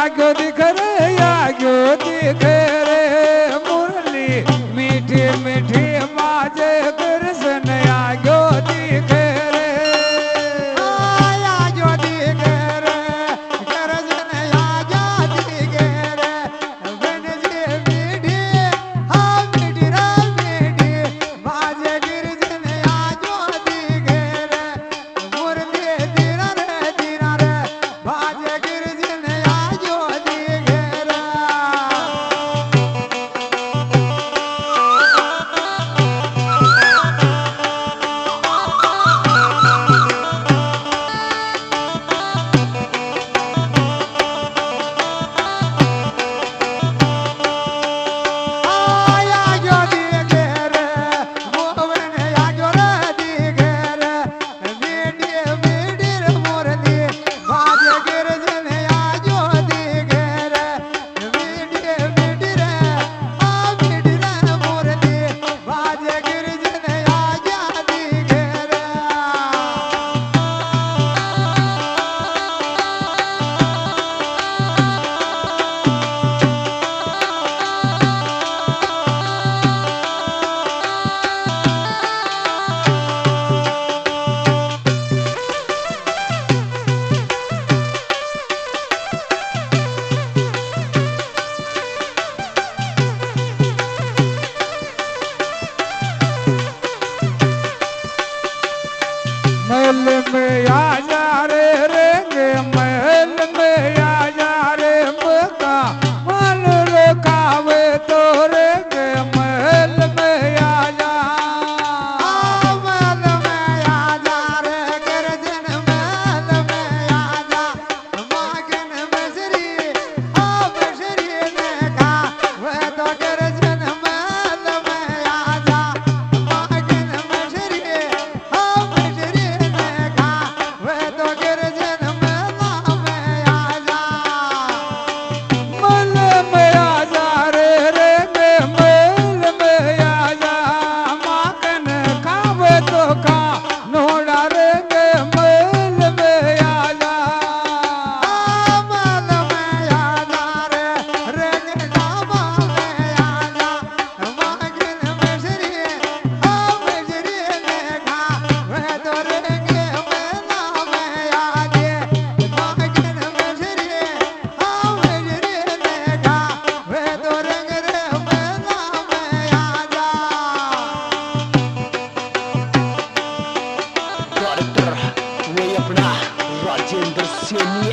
आग्यो दिख रे मुरली मीठी मीठी बाजे कृष्ण आग्यो दिख रे आग्यो दिख रे कृष्ण आग्यो दिख रे बनजी मीठी हाँ मीठी रे मीठी बाजे कृष्ण आग्यो दिख रे मुरली धीरा रे बाजे कृष्ण आग्यो दिख रे महल में आ जा रे रेंगे महल में आ जा रे मका मन रोकावे तो रेंगे महल में आ जा महल में आ जा रे गर्जन महल में आ जा मागन मसरी बसरी ने का वह तो गर्जन महल में आ जा मागन मसरी बसरी ने का वह तो गर्जन महल में आ जा महल में आ जा रे रेंगे महल में आ जा माकन खावे तो खा नोड़ा रेंगे महल में आ जा महल में आ जा रे रंग डाबा में आ जा मागन मसरी ने खा वह तो रंग मेला में आ जे मागन मसरी ने खा वह तो रंग रे मेला में आ जा डायरेक्टर वही अपना राजेंद्र सेनी